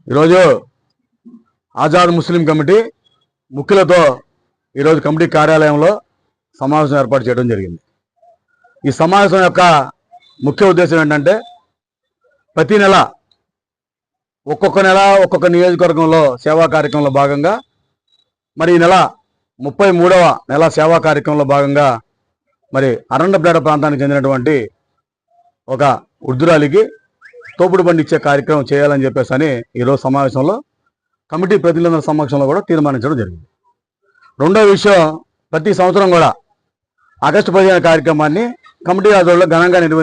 ఈరోజు ఆజాద్ ముస్లిం కమిటీ ముఖ్యులతో ఈరోజు కమిటీ కార్యాలయంలో సమావేశం ఏర్పాటు చేయడం జరిగింది. ఈ సమావేశం యొక్క ముఖ్య ఉద్దేశం ఏంటంటే ప్రతి నెల ఒక్కొక్క నియోజకవర్గంలో సేవా కార్యక్రమంలో భాగంగా మరి ఈ నెల 33వ నెల సేవా కార్యక్రమంలో భాగంగా మరి అరండపేట ప్రాంతానికి చెందినటువంటి ఒక వృద్ధురాలికి తోపుడు బండి ఇచ్చే కార్యక్రమం చేయాలని చెప్పేసి ఈరోజు సమావేశంలో కమిటీ ప్రతినిధుల సమక్షంలో కూడా తీర్మానించడం జరిగింది. రెండో విషయం, ప్రతి సంవత్సరం కూడా ఆగస్టు 15 కార్యక్రమాన్ని కమిటీ ఆధ్వర్యంలో ఘనంగా నిర్వహించారు.